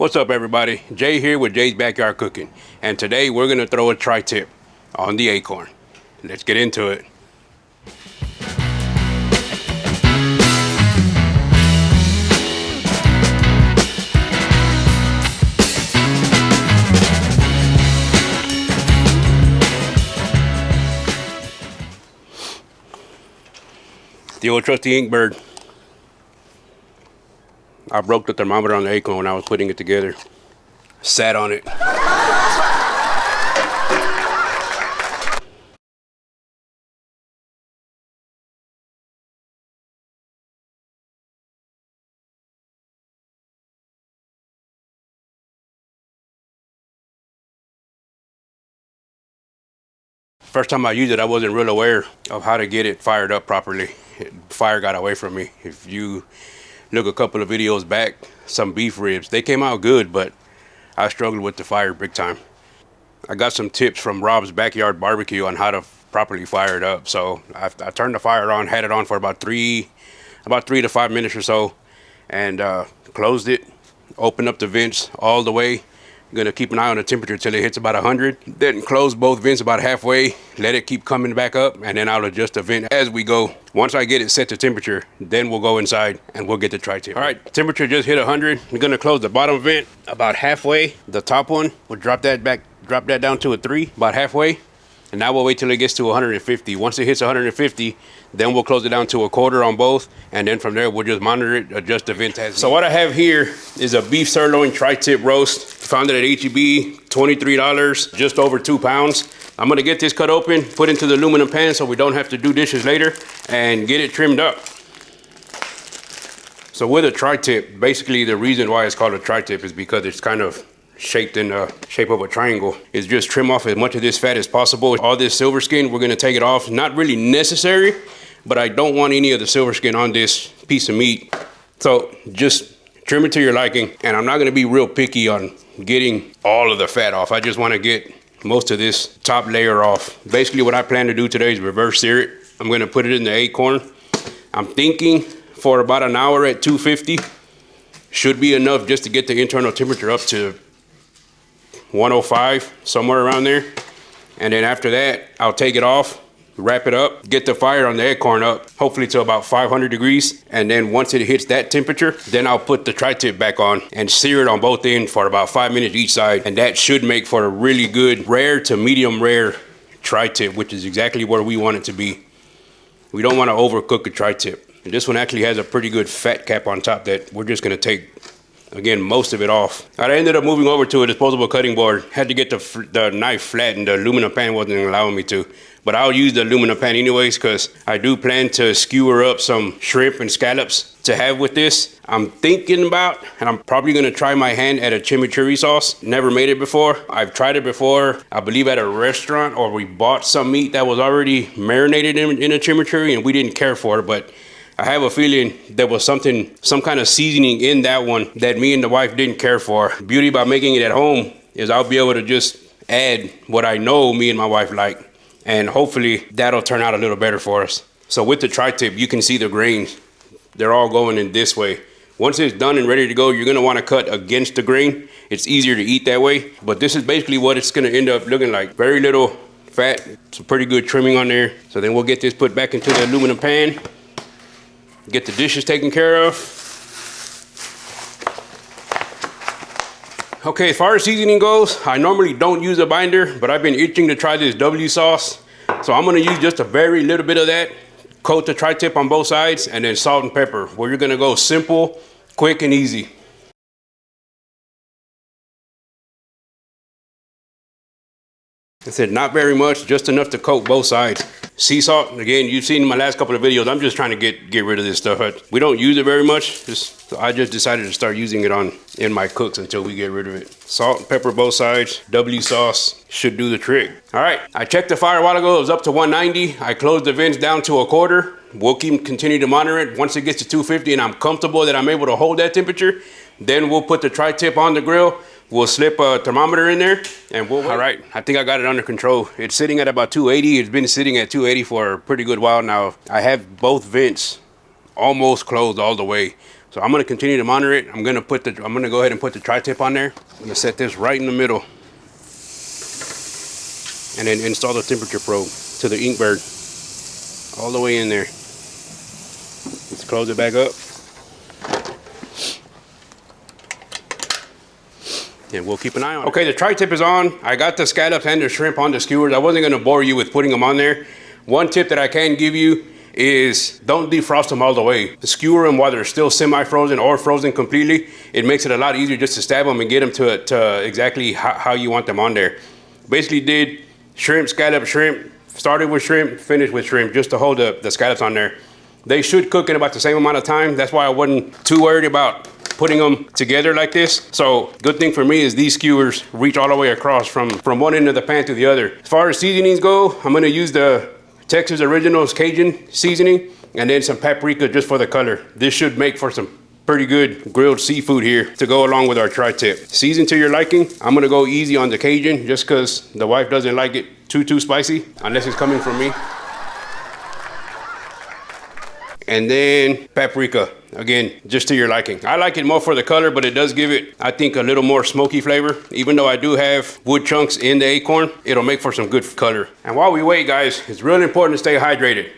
What's up, everybody? Jay here with Jay's Backyard Cooking, and today we're gonna throw a tri-tip on the Akorn. Let's get into it. The old trusty Inkbird. I broke the thermometer on the Akorn when I was putting it together. Sat on it. First time I used it, I wasn't real aware of how to get it fired up properly. Fire got away from me. If you look a couple of videos back, some beef ribs, they came out good, but I struggled with the fire big time. I got some tips from Rob's Backyard Barbecue on how to properly fire it up. So I turned the fire on, had it on for about 3 to 5 minutes or so, and closed it, opened up the vents all the way. I'm gonna keep an eye on the temperature till it hits about 100. Then close both vents about halfway, let it keep coming back up, and then I'll adjust the vent as we go. Once I get it set to temperature, then we'll go inside and we'll get the tri-tip. All right, temperature just hit 100. I'm gonna close the bottom vent about halfway. The top one, we'll drop that down to a 3, about halfway. And now we'll wait till it gets to 150. Once it hits 150, then we'll close it down to a 1/4 on both. And then from there, we'll just monitor it, adjust the vent as. So what I have here is a beef sirloin tri-tip roast. Found it at HEB, $23, just over 2 pounds. I'm gonna get this cut open, put into the aluminum pan so we don't have to do dishes later, and get it trimmed up. So with a tri-tip, basically the reason why it's called a tri-tip is because it's kind of shaped in the shape of a triangle. Is just trim off as much of this fat as possible. All this silver skin, we're gonna take it off. Not really necessary, but I don't want any of the silver skin on this piece of meat. So just trim it to your liking. And I'm not gonna be real picky on getting all of the fat off. I just wanna get most of this top layer off. Basically what I plan to do today is reverse sear it. I'm gonna put it in the Akorn. I'm thinking for about an hour at 250. Should be enough just to get the internal temperature up to 105, somewhere around there. And then after that, I'll take it off, wrap it up, get the fire on the Akorn up, hopefully to about 500 degrees. And then once it hits that temperature, then I'll put the tri-tip back on and sear it on both ends for about 5 minutes each side. And that should make for a really good rare to medium rare tri-tip, which is exactly where we want it to be. We don't want to overcook a tri-tip. And this one actually has a pretty good fat cap on top that we're just gonna take, again, most of it off. I ended up moving over to a disposable cutting board. Had to get the knife flat and the aluminum pan wasn't allowing me to. But I'll use the aluminum pan anyways because I do plan to skewer up some shrimp and scallops to have with this. I'm thinking about, and I'm probably gonna try my hand at a chimichuri sauce. Never made it before. I've tried it before, I believe at a restaurant, or we bought some meat that was already marinated in a chimichuri and we didn't care for it, but I have a feeling there was some kind of seasoning in that one that me and the wife didn't care for. Beauty about making it at home is I'll be able to just add what I know me and my wife like. And hopefully that'll turn out a little better for us. So with the tri-tip, you can see the grains. They're all going in this way. Once it's done and ready to go, you're gonna wanna cut against the grain. It's easier to eat that way. But this is basically what it's gonna end up looking like. Very little fat, some pretty good trimming on there. So then we'll get this put back into the aluminum pan. Get the dishes taken care of. Okay, as far as seasoning goes, I normally don't use a binder, but I've been itching to try this W sauce. So I'm gonna use just a very little bit of that, coat the tri-tip on both sides, and then salt and pepper, where you're gonna go simple, quick, and easy. I said not very much, just enough to coat both sides. Sea salt, again, you've seen in my last couple of videos, I'm just trying to get rid of this stuff. We don't use it very much. I just decided to start using it in my cooks until we get rid of it. Salt and pepper both sides. W sauce should do the trick. All right, I checked the fire a while ago. It was up to 190. I closed the vents down to a 1/4. We'll continue to monitor it. Once it gets to 250 and I'm comfortable that I'm able to hold that temperature, then we'll put the tri-tip on the grill. We'll slip a thermometer in there and we'll wait. All right, I think I got it under control. It's sitting at about 280. It's been sitting at 280 for a pretty good while now. I have both vents almost closed all the way. So I'm gonna continue to monitor it. I'm gonna go ahead and put the tri-tip on there. I'm gonna set this right in the middle. And then install the temperature probe to the Inkbird. All the way in there. Let's close it back up. And we'll keep an eye on it. Okay, the tri-tip is on. I got the scallops and the shrimp on the skewers. I wasn't gonna bore you with putting them on there. One tip that I can give you is don't defrost them all the way. Skewer them while they're still semi-frozen or frozen completely. It makes it a lot easier just to stab them and get them to exactly how you want them on there. Basically did shrimp, scallop, shrimp, started with shrimp, finished with shrimp, just to hold the scallops on there. They should cook in about the same amount of time. That's why I wasn't too worried about putting them together like this. So good thing for me is these skewers reach all the way across from one end of the pan to the other. As far as seasonings go, I'm gonna use the Texas Originals Cajun seasoning and then some paprika just for the color. This should make for some pretty good grilled seafood here to go along with our tri-tip. Season to your liking. I'm gonna go easy on the Cajun just cause the wife doesn't like it too spicy, unless it's coming from me. And then paprika, again, just to your liking. I like it more for the color, but it does give it, I think, a little more smoky flavor. Even though I do have wood chunks in the acorn, it'll make for some good color. And while we wait, guys, it's really important to stay hydrated.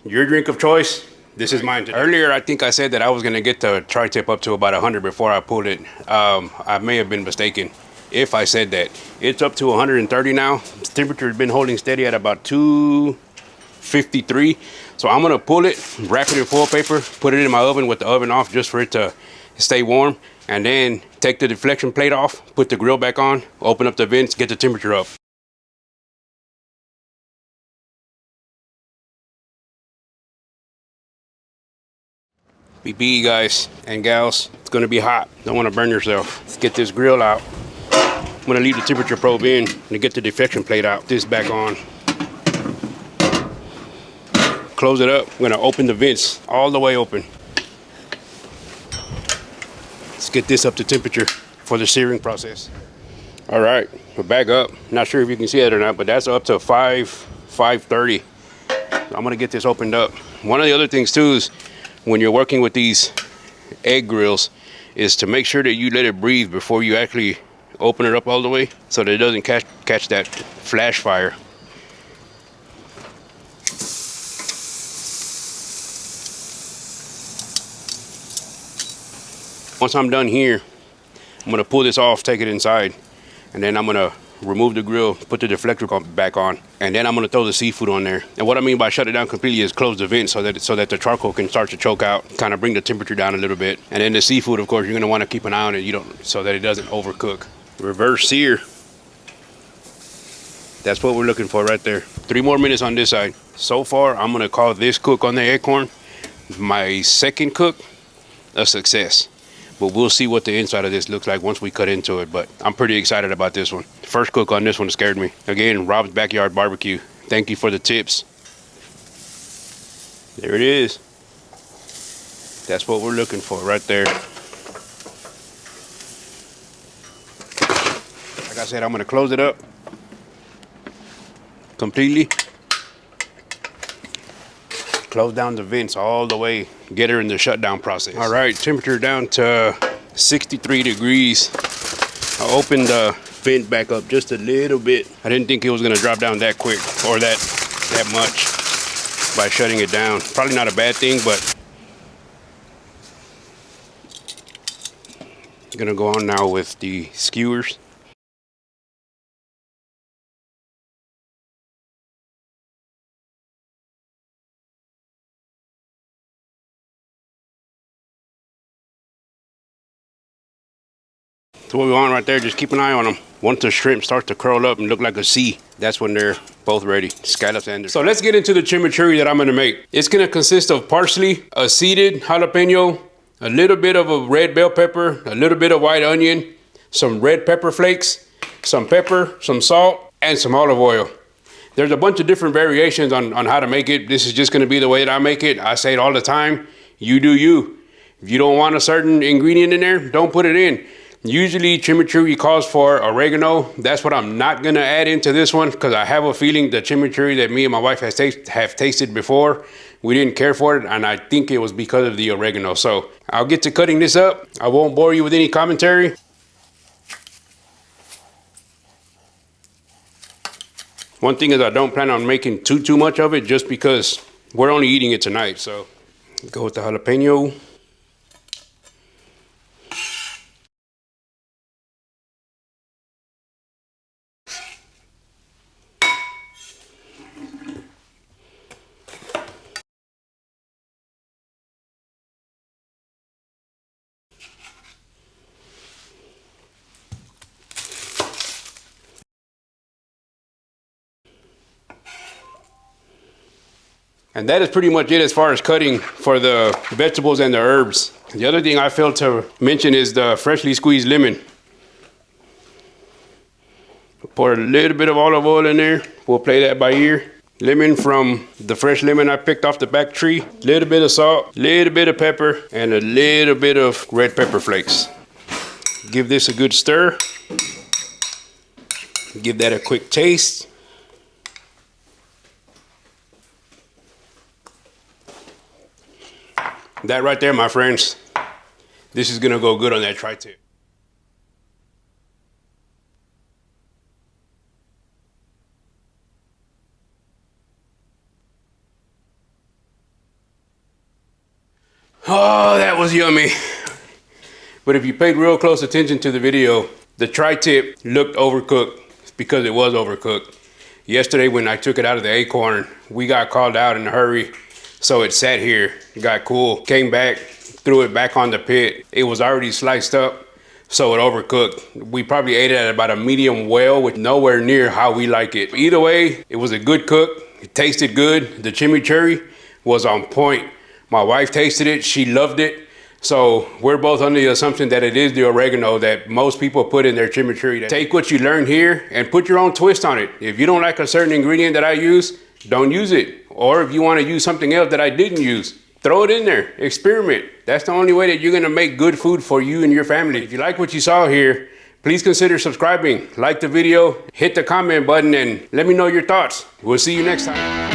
Your drink of choice, this is mine today. Earlier, I think I said that I was gonna get the tri-tip up to about 100 before I pulled it. I may have been mistaken if I said that. It's up to 130 now. The temperature has been holding steady at about 253. So I'm gonna pull it, wrap it in foil paper, put it in my oven with the oven off just for it to stay warm, and then take the deflection plate off, put the grill back on, open up the vents, get the temperature up. BB, guys and gals, it's gonna be hot. Don't wanna burn yourself. Let's get this grill out. I'm gonna leave the temperature probe in and get the deflection plate out. This back on. Close it up. We're gonna open the vents all the way open. Let's get this up to temperature for the searing process. All right, we're back up. Not sure if you can see it or not, but that's up to 530. So I'm gonna get this opened up. One of the other things too is when you're working with these egg grills is to make sure that you let it breathe before you actually open it up all the way so that it doesn't catch that flash fire. Once I'm done here, I'm gonna pull this off, take it inside, and then I'm gonna remove the grill, put the deflector back on, and then I'm gonna throw the seafood on there. And what I mean by shut it down completely is close the vent so that the charcoal can start to choke out, kind of bring the temperature down a little bit. And then the seafood, of course, you're gonna wanna keep an eye on it, so that it doesn't overcook. Reverse sear. That's what we're looking for right there. 3 more minutes on this side. So far, I'm gonna call this cook on the acorn, my second cook, a success. But we'll see what the inside of this looks like once we cut into it. But I'm pretty excited about this one. First cook on this one scared me. Again, Rob's Backyard Barbecue. Thank you for the tips. There it is. That's what we're looking for right there. Like I said, I'm gonna close it up completely. Close down the vents all the way, get her in the shutdown process. All right, temperature down to 63 degrees. I opened the vent back up just a little bit. I didn't think it was gonna drop down that quick or that much by shutting it down. Probably not a bad thing, but I'm gonna go on now with the skewers. So what we want right there, just keep an eye on them. Once the shrimp start to curl up and look like a C, that's when they're both ready. Scallops and so let's get into the chimichuri that I'm gonna make. It's gonna consist of parsley, a seeded jalapeno, a little bit of a red bell pepper, a little bit of white onion, some red pepper flakes, some pepper, some salt, and some olive oil. There's a bunch of different variations on how to make it. This is just gonna be the way that I make it. I say it all the time, you do you. If you don't want a certain ingredient in there, don't put it in. Usually chimichurri calls for oregano. That's what I'm not gonna add into this one because I have a feeling the chimichurri that me and my wife have tasted before, we didn't care for it, and I think it was because of the oregano. So I'll get to cutting this up. I won't bore you with any commentary. One thing is I don't plan on making too much of it just because we're only eating it tonight. So go with the jalapeno. And that is pretty much it as far as cutting for the vegetables and the herbs. The other thing I failed to mention is the freshly squeezed lemon. Pour a little bit of olive oil in there. We'll play that by ear. Lemon from the fresh lemon I picked off the back tree. Little bit of salt, little bit of pepper, and a little bit of red pepper flakes. Give this a good stir. Give that a quick taste. That right there, my friends, this is gonna go good on that tri-tip. Oh, that was yummy. But if you paid real close attention to the video, the tri-tip looked overcooked because it was overcooked. Yesterday when I took it out of the acorn, we got called out in a hurry. So it sat here, got cool, came back, threw it back on the pit. It was already sliced up, so it overcooked. We probably ate it at about a medium well, with nowhere near how we like it. Either way, it was a good cook. It tasted good. The chimichurri was on point. My wife tasted it, she loved it. So we're both under the assumption that it is the oregano that most people put in their chimichurri. Take what you learned here and put your own twist on it. If you don't like a certain ingredient that I use, don't use it. Or if you want to use something else that I didn't use, throw it in there, experiment. That's the only way that you're going to make good food for you and your family. If you like what you saw here, please consider subscribing, like the video, hit the comment button, and let me know your thoughts. We'll see you next time.